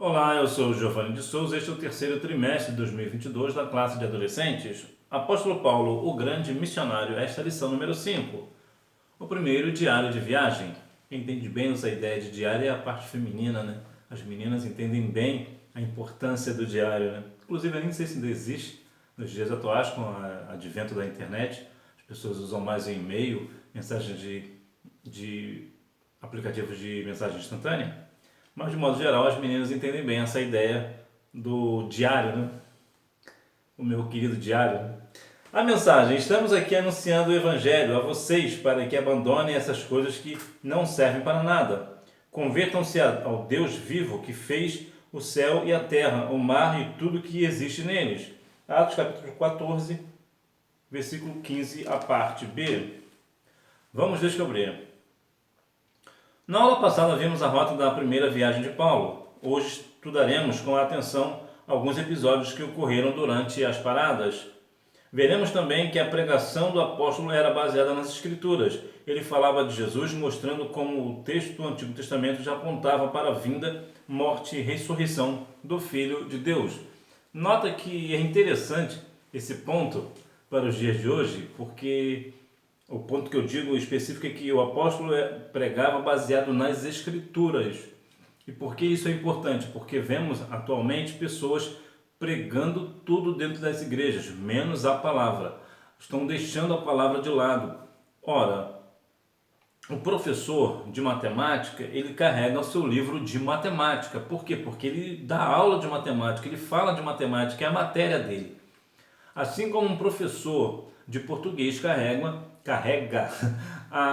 Olá, eu sou o Giovanni de Souza. Este é o terceiro trimestre de 2022 da classe de adolescentes. Apóstolo Paulo, o grande missionário, esta é a lição número 5. O primeiro, diário de viagem. Quem entende bem essa ideia de diário é a parte feminina, né? As meninas entendem bem a importância do diário, né? Inclusive, eu nem sei se ainda existe nos dias atuais, com o advento da internet. As pessoas usam mais o e-mail, mensagens de aplicativos de mensagem instantânea. Mas, de modo geral, as meninas entendem bem essa ideia do diário, né? O meu querido diário. A mensagem: estamos aqui anunciando o Evangelho a vocês para que abandonem essas coisas que não servem para nada. Convertam-se ao Deus vivo que fez o céu e a terra, o mar e tudo que existe neles. Atos capítulo 14, versículo 15, a parte B. Vamos descobrir. Na aula passada vimos a rota da primeira viagem de Paulo. Hoje estudaremos com atenção alguns episódios que ocorreram durante as paradas. Veremos também que a pregação do apóstolo era baseada nas Escrituras. Ele falava de Jesus, mostrando como o texto do Antigo Testamento já apontava para a vinda, morte e ressurreição do Filho de Deus. Nota que é interessante esse ponto para os dias de hoje, porque o ponto que eu digo específico é que o apóstolo pregava baseado nas Escrituras. E por que isso é importante? Porque vemos atualmente pessoas pregando tudo dentro das igrejas, menos a palavra. Estão deixando a palavra de lado. Ora, o professor de matemática, ele carrega o seu livro de matemática. Por quê? Porque ele dá aula de matemática, ele fala de matemática, é a matéria dele. Assim como um professor de português carrega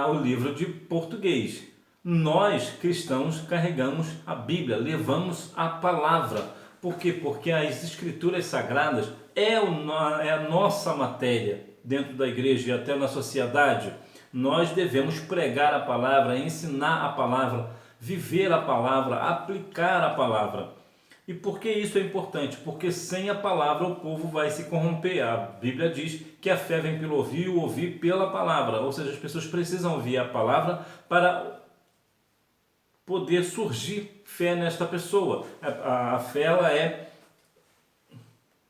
o livro de português. Nós, cristãos, carregamos a Bíblia, levamos a palavra. Por quê? Porque as Escrituras Sagradas é a nossa matéria dentro da igreja e até na sociedade. Nós devemos pregar a palavra, ensinar a palavra, viver a palavra, aplicar a palavra. E por que isso é importante? Porque sem a palavra o povo vai se corromper. A Bíblia diz que a fé vem pelo ouvir e o ouvir pela palavra. Ou seja, as pessoas precisam ouvir a palavra para poder surgir fé nesta pessoa. A fé ela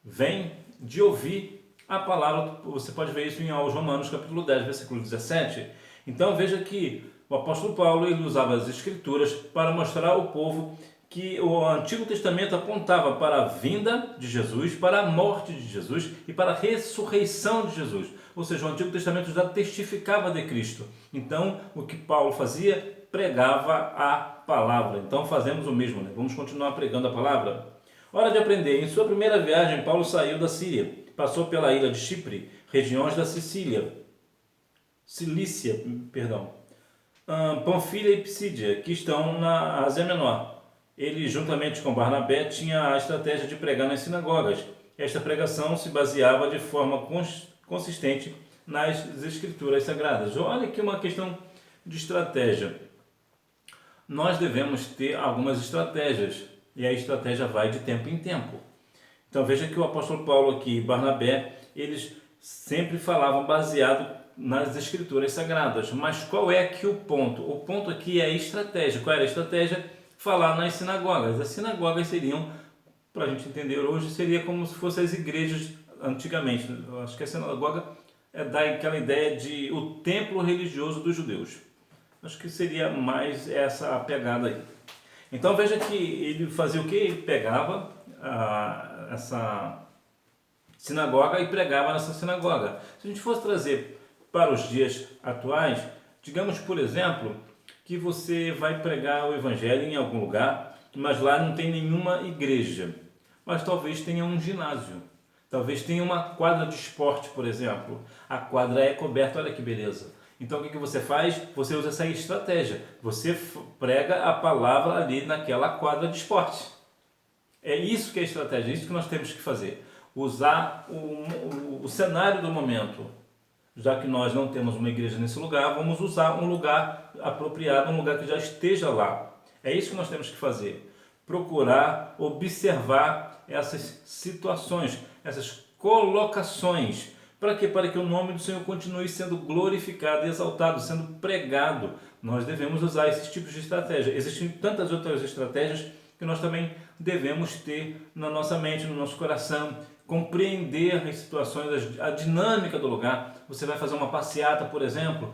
vem de ouvir a palavra. Você pode ver isso em Romanos capítulo 10, versículo 17. Então veja que o apóstolo Paulo ele usava as escrituras para mostrar ao povo que o Antigo Testamento apontava para a vinda de Jesus, para a morte de Jesus e para a ressurreição de Jesus. Ou seja, o Antigo Testamento já testificava de Cristo. Então, o que Paulo fazia? Pregava a palavra. Então, fazemos o mesmo, né? Vamos continuar pregando a palavra? Hora de aprender. Em sua primeira viagem, Paulo saiu da Síria, passou pela ilha de Chipre, regiões da Cilícia, Panfilha e Psídia, que estão na Ásia Menor. Ele, juntamente com Barnabé, tinha a estratégia de pregar nas sinagogas. Esta pregação se baseava de forma consistente nas Escrituras Sagradas. Olha aqui uma questão de estratégia. Nós devemos ter algumas estratégias, e a estratégia vai de tempo em tempo. Então veja que o apóstolo Paulo aqui e Barnabé, eles sempre falavam baseado nas Escrituras Sagradas. Mas qual é aqui o ponto? O ponto aqui é a estratégia. Qual era a estratégia? Falar nas sinagogas. As sinagogas seriam, para a gente entender hoje, seria como se fossem as igrejas antigamente. Eu acho que a sinagoga dá aquela ideia de o templo religioso dos judeus. Acho que seria mais essa a pegada aí. Então veja que ele fazia o que? Ele pegava essa sinagoga e pregava nessa sinagoga. Se a gente fosse trazer para os dias atuais, digamos, por exemplo, que você vai pregar o evangelho em algum lugar, mas lá não tem nenhuma igreja, mas talvez tenha um ginásio, talvez tenha uma quadra de esporte, por exemplo. A quadra é coberta, olha que beleza. Então o que você faz? Você usa essa estratégia, você prega a palavra ali naquela quadra de esporte. É isso que é a estratégia, é isso que nós temos que fazer, usar o cenário do momento. Já que nós não temos uma igreja nesse lugar, vamos usar um lugar apropriado, um lugar que já esteja lá. É isso que nós temos que fazer. Procurar observar essas situações, essas colocações. Para quê? Para que o nome do Senhor continue sendo glorificado e exaltado, sendo pregado. Nós devemos usar esses tipos de estratégia. Existem tantas outras estratégias que nós também devemos ter na nossa mente, no nosso coração, compreender as situações, a dinâmica do lugar. Você vai fazer uma passeata, por exemplo,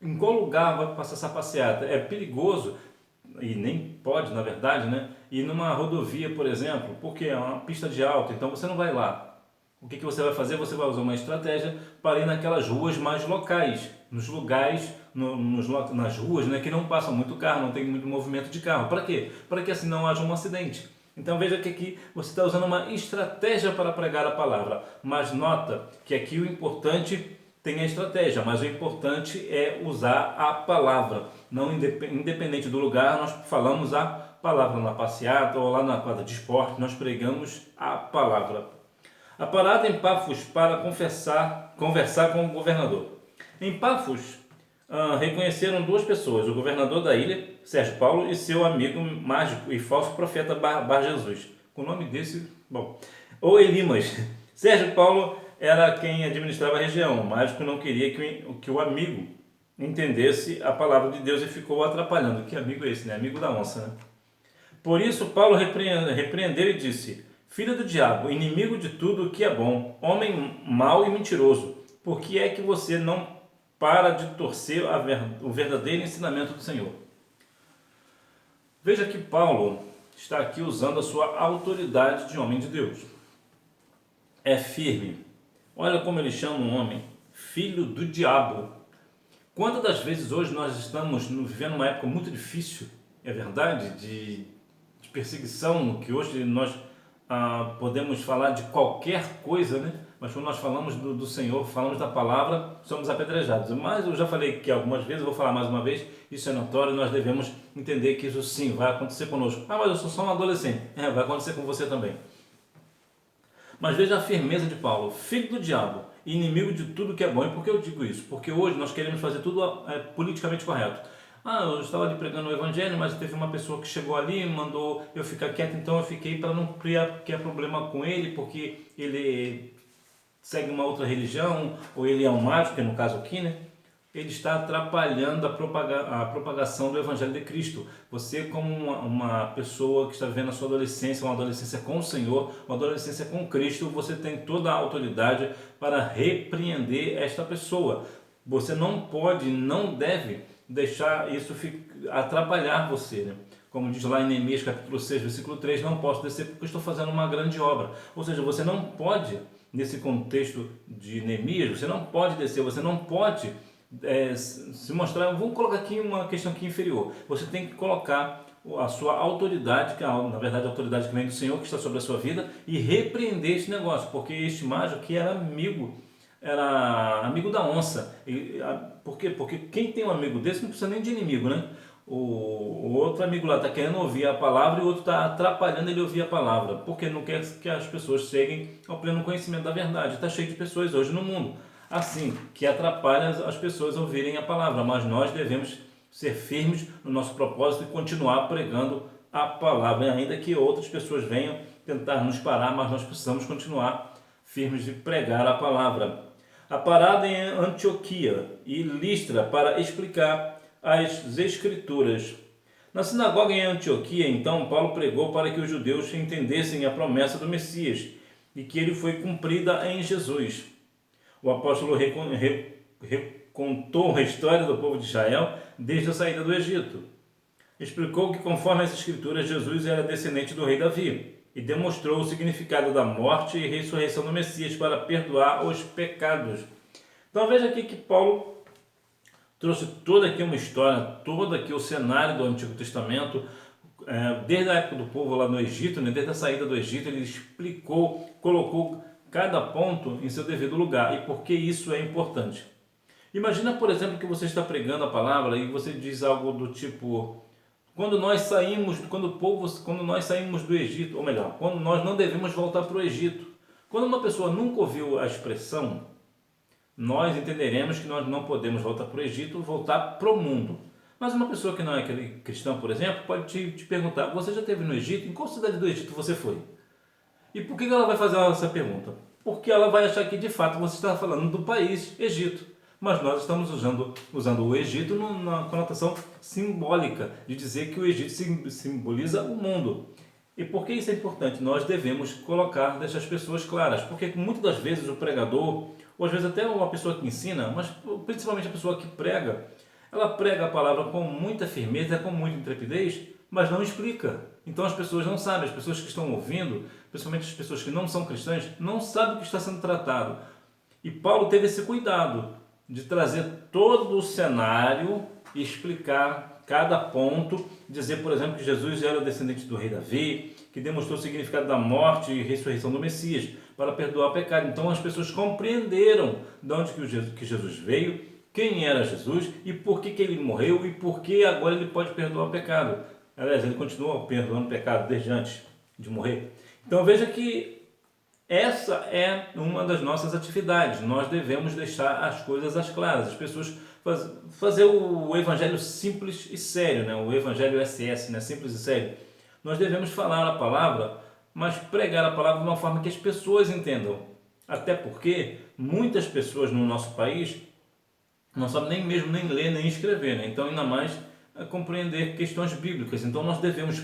em qual lugar vai passar essa passeata? É perigoso, e nem pode, na verdade, né? Ir numa rodovia, por exemplo, porque é uma pista de alta, então você não vai lá. O que você vai fazer? Você vai usar uma estratégia para ir naquelas ruas mais locais, nos lugares, nas ruas, né, que não passa muito carro, não tem muito movimento de carro. Para quê? Para que assim não haja um acidente. Então veja que aqui você está usando uma estratégia para pregar a palavra, mas nota que aqui o importante tem a estratégia, mas o importante é usar a palavra. Não independente do lugar, nós falamos a palavra na passeata ou lá na quadra de esporte, nós pregamos a palavra. A parada em Pafos para conversar com o governador. Em Pafos, reconheceram duas pessoas, o governador da ilha, Sérgio Paulo, e seu amigo mágico e falso profeta Bar Jesus. Com o nome desse, bom, ou Elimas. Sérgio Paulo era quem administrava a região. O mágico não queria que o amigo entendesse a palavra de Deus e ficou atrapalhando. Que amigo é esse, né? Amigo da onça, né? Por isso, Paulo repreendeu e disse: Filho do diabo, inimigo de tudo o que é bom, homem mau e mentiroso, por que é que você não para de torcer o verdadeiro ensinamento do Senhor? Veja que Paulo está aqui usando a sua autoridade de homem de Deus. É firme. Olha como ele chama um homem, filho do diabo. Quantas das vezes hoje nós estamos vivendo uma época muito difícil, é verdade, de perseguição, que hoje nós podemos falar de qualquer coisa, né? Mas quando nós falamos do Senhor, falamos da palavra, somos apedrejados. Mas eu já falei que algumas vezes, vou falar mais uma vez, isso é notório, nós devemos entender que isso sim vai acontecer conosco. Mas eu sou só um adolescente. Vai acontecer com você também. Mas veja a firmeza de Paulo, filho do diabo, inimigo de tudo que é bom. E por que eu digo isso? Porque hoje nós queremos fazer tudo politicamente correto. Eu estava ali pregando o evangelho, mas teve uma pessoa que chegou ali e mandou eu ficar quieto, então eu fiquei para não criar problema com ele, porque ele segue uma outra religião, ou ele é um mágico, que no caso aqui, né? Ele está atrapalhando a propagação do Evangelho de Cristo. Você, como uma pessoa que está vivendo a sua adolescência, uma adolescência com o Senhor, uma adolescência com Cristo, você tem toda a autoridade para repreender esta pessoa. Você não pode, não deve deixar isso atrapalhar você, né? Como diz lá em Neemias capítulo 6, versículo 3, não posso descer porque estou fazendo uma grande obra. Ou seja, você não pode, nesse contexto de Neemias, você não pode descer, você não pode se mostrar. Vamos colocar aqui uma questão aqui inferior. Você tem que colocar a sua autoridade, que é, na verdade, a autoridade que vem do Senhor, que está sobre a sua vida, e repreender esse negócio, porque este mágico aqui era amigo da onça. Por quê? Porque quem tem um amigo desse não precisa nem de inimigo, né? O outro amigo lá está querendo ouvir a palavra e o outro está atrapalhando ele ouvir a palavra, porque não quer que as pessoas cheguem ao pleno conhecimento da verdade. Está cheio de pessoas hoje no mundo assim, que atrapalham as pessoas a ouvirem a palavra, mas nós devemos ser firmes no nosso propósito e continuar pregando a palavra, ainda que outras pessoas venham tentar nos parar, mas nós precisamos continuar firmes de pregar a palavra. A parada em Antioquia e Listra para explicar as Escrituras. Na sinagoga em Antioquia, então, Paulo pregou para que os judeus entendessem a promessa do Messias e que ele foi cumprida em Jesus. O apóstolo recontou a história do povo de Israel desde a saída do Egito. Explicou que, conforme as Escrituras, Jesus era descendente do rei Davi e demonstrou o significado da morte e ressurreição do Messias para perdoar os pecados. Então veja aqui que Paulo trouxe toda aqui uma história, todo aqui o cenário do Antigo Testamento, desde a época do povo lá no Egito, né, desde a saída do Egito, ele explicou, colocou cada ponto em seu devido lugar e por que isso é importante. Imagina, por exemplo, que você está pregando a palavra e você diz algo do tipo: quando nós saímos do Egito, ou melhor, quando nós não devemos voltar para o Egito. Quando uma pessoa nunca ouviu a expressão, nós entenderemos que nós não podemos voltar para o Egito, voltar para o mundo. Mas uma pessoa que não é cristã, por exemplo, pode te perguntar: você já esteve no Egito? Em qual cidade do Egito você foi? E por que ela vai fazer essa pergunta? Porque ela vai achar que de fato você está falando do país Egito. mas nós estamos usando o Egito na conotação simbólica, de dizer que o Egito simboliza o mundo. E por que isso é importante? Nós devemos colocar dessas pessoas claras, porque muitas das vezes o pregador, ou às vezes até uma pessoa que ensina, mas principalmente a pessoa que prega, ela prega a palavra com muita firmeza, com muita intrepidez, mas não explica. Então as pessoas não sabem, as pessoas que estão ouvindo, principalmente as pessoas que não são cristãs, não sabem o que está sendo tratado. E Paulo teve esse cuidado de trazer todo o cenário e explicar cada ponto, dizer, por exemplo, que Jesus era descendente do rei Davi, que demonstrou o significado da morte e ressurreição do Messias, para perdoar o pecado. Então as pessoas compreenderam de onde que Jesus veio, quem era Jesus e por que ele morreu e por que agora ele pode perdoar o pecado. Aliás, ele continua perdoando o pecado desde antes de morrer. Então veja que essa é uma das nossas atividades. Nós devemos deixar as coisas às claras. As pessoas fazer o evangelho simples e sério, né? O evangelho SS, né? Simples e sério. Nós devemos falar a palavra, mas pregar a palavra de uma forma que as pessoas entendam. Até porque muitas pessoas no nosso país não sabem nem ler, nem escrever, né? Então ainda mais compreender questões bíblicas. Então nós devemos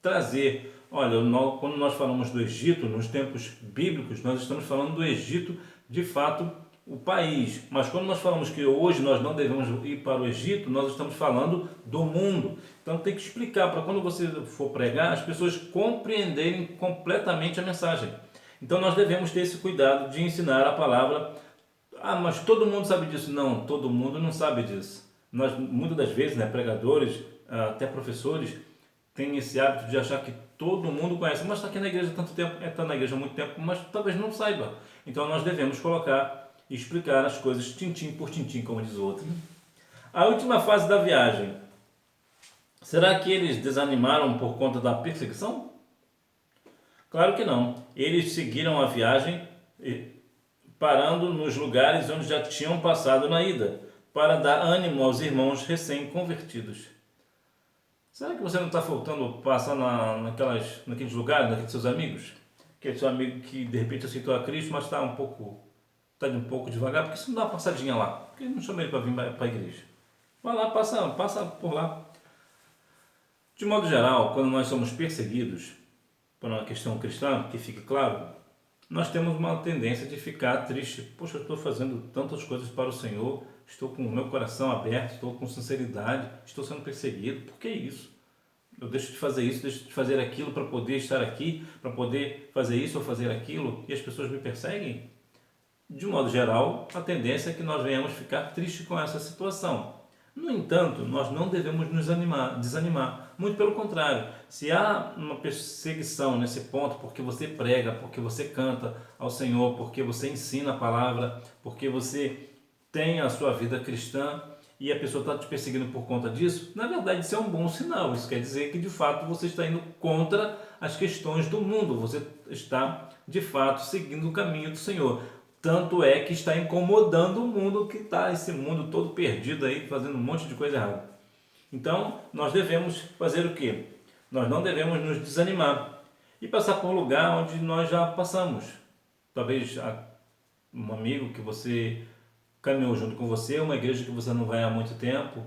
trazer, olha, quando nós falamos do Egito, nos tempos bíblicos, nós estamos falando do Egito, de fato, o país. Mas quando nós falamos que hoje nós não devemos ir para o Egito, nós estamos falando do mundo. Então tem que explicar para quando você for pregar, as pessoas compreenderem completamente a mensagem. Então nós devemos ter esse cuidado de ensinar a palavra. Ah, mas todo mundo sabe disso. Não, todo mundo não sabe disso. Nós, muitas das vezes, né, pregadores, até professores, têm esse hábito de achar que todo mundo conhece, mas está aqui na igreja há tanto tempo, está na igreja há muito tempo, mas talvez não saiba. Então nós devemos colocar e explicar as coisas tintim por tintim, como diz o outro. A última fase da viagem. Será que eles desanimaram por conta da perseguição? Claro que não. Eles seguiram a viagem parando nos lugares onde já tinham passado na ida, para dar ânimo aos irmãos recém-convertidos. Será que você não está faltando passar naqueles lugares, naqueles seus amigos? Aquele seu amigo que de repente aceitou a Cristo, mas está de um pouco devagar, porque você não dá uma passadinha lá? Por que não chama ele para vir para a igreja? Vai lá, passa por lá. De modo geral, quando nós somos perseguidos por uma questão cristã, que fique claro, nós temos uma tendência de ficar triste. Poxa, eu estou fazendo tantas coisas para o Senhor, estou com o meu coração aberto, estou com sinceridade, estou sendo perseguido. Por que isso? Eu deixo de fazer isso, deixo de fazer aquilo para poder estar aqui, para poder fazer isso ou fazer aquilo, e as pessoas me perseguem? De modo geral, a tendência é que nós venhamos ficar tristes com essa situação. No entanto, nós não devemos nos desanimar. Muito pelo contrário, se há uma perseguição nesse ponto, porque você prega, porque você canta ao Senhor, porque você ensina a palavra, porque você tem a sua vida cristã e a pessoa está te perseguindo por conta disso, na verdade isso é um bom sinal. Isso quer dizer que de fato você está indo contra as questões do mundo, você está de fato seguindo o caminho do Senhor. Tanto é que está incomodando o mundo, que está esse mundo todo perdido aí, fazendo um monte de coisa errada. Então, nós devemos fazer o quê? Nós não devemos nos desanimar e passar por um lugar onde nós já passamos. Talvez um amigo que você caminhou junto com você, uma igreja que você não vai há muito tempo.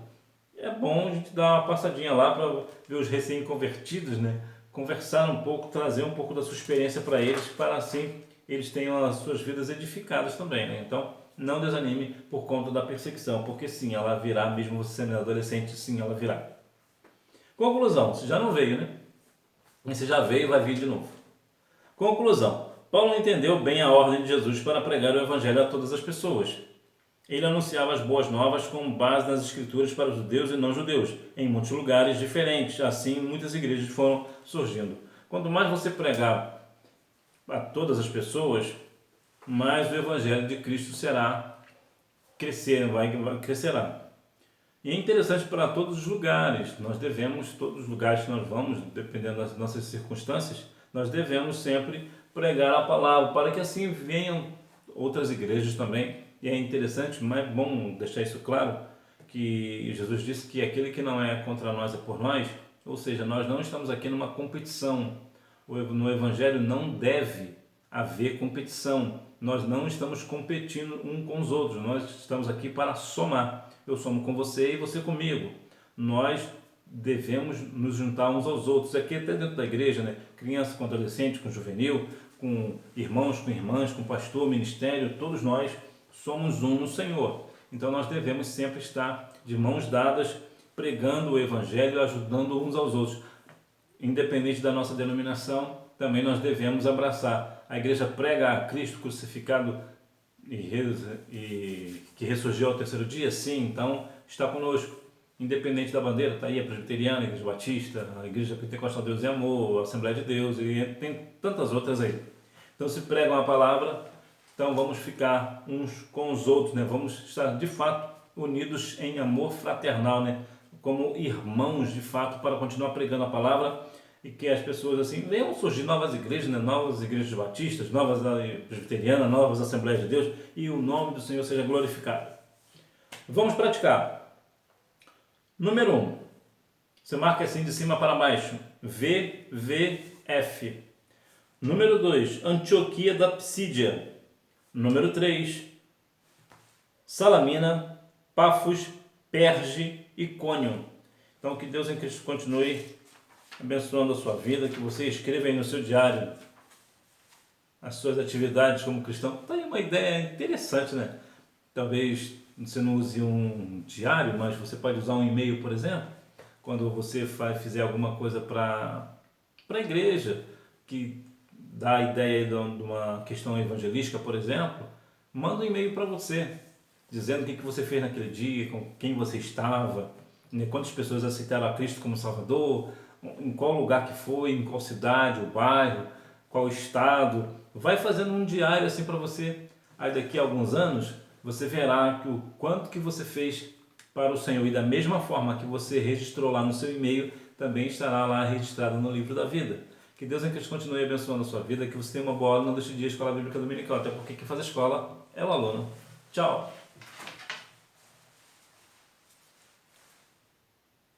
É bom a gente dar uma passadinha lá para ver os recém-convertidos, né? Conversar um pouco, trazer um pouco da sua experiência para eles, para assim eles tenham as suas vidas edificadas também, né? Então, não desanime por conta da perseguição, porque sim, ela virá, mesmo você sendo adolescente, sim, ela virá. Conclusão, você já não veio, né? E se já veio, vai vir de novo. Conclusão, Paulo entendeu bem a ordem de Jesus para pregar o evangelho a todas as pessoas. Ele anunciava as boas novas com base nas escrituras para os judeus e não judeus, em muitos lugares diferentes. Assim, muitas igrejas foram surgindo. Quanto mais você pregar a todas as pessoas, mais o evangelho de Cristo crescerá. E é interessante para todos os lugares. Todos os lugares que nós vamos, dependendo das nossas circunstâncias, nós devemos sempre pregar a palavra, para que assim venham outras igrejas também. E é interessante, mas é bom deixar isso claro, que Jesus disse que aquele que não é contra nós é por nós, ou seja, nós não estamos aqui numa competição. No Evangelho não deve haver competição. nós não estamos competindo um com os outros, nós estamos aqui para somar. Eu somo com você e você comigo. Nós devemos nos juntar uns aos outros, aqui até dentro da igreja, né? Criança com adolescente, com juvenil, com irmãos, com irmãs, com pastor, ministério, todos nós somos um no Senhor. Então nós devemos sempre estar de mãos dadas, pregando o Evangelho, ajudando uns aos outros. Independente da nossa denominação, também nós devemos abraçar. A igreja prega a Cristo crucificado e que ressurgiu ao terceiro dia? Sim, então está conosco. Independente da bandeira, está aí a presbiteriana, a igreja batista, a igreja pentecostal Deus e Amor, a Assembleia de Deus, e tem tantas outras aí. Então se pregam a palavra, então vamos ficar uns com os outros, né? Vamos estar de fato unidos em amor fraternal, né? Como irmãos de fato, para continuar pregando a palavra e que as pessoas assim venham surgir novas igrejas, né? Novas igrejas batistas, novas presbiterianas, novas Assembleias de Deus, e o nome do Senhor seja glorificado. Vamos praticar. Número 1. Você marca assim de cima para baixo. VVF. Número 2. Antioquia da Psídia. Número 3. Salamina, Pafos, Perge e Cônio. Então que Deus em Cristo continue abençoando a sua vida, que você escreva aí no seu diário as suas atividades como cristão. Tá aí uma ideia interessante, né? Talvez você não use um diário, mas você pode usar um e-mail, por exemplo, quando você fizer alguma coisa para a igreja, que dá a ideia de uma questão evangelística, por exemplo, manda um e-mail para você, dizendo o que você fez naquele dia, com quem você estava, né, quantas pessoas aceitaram a Cristo como Salvador, em qual lugar que foi, em qual cidade, o bairro, qual estado. Vai fazendo um diário assim para você. Aí daqui a alguns anos você verá que o quanto que você fez para o Senhor, e da mesma forma que você registrou lá no seu e-mail, também estará lá registrado no livro da vida. Que Deus em Cristo continue abençoando a sua vida, que você tenha uma boa aula, não deixe de ir à Escola Bíblica Dominical, até porque quem faz a escola é o aluno. Tchau!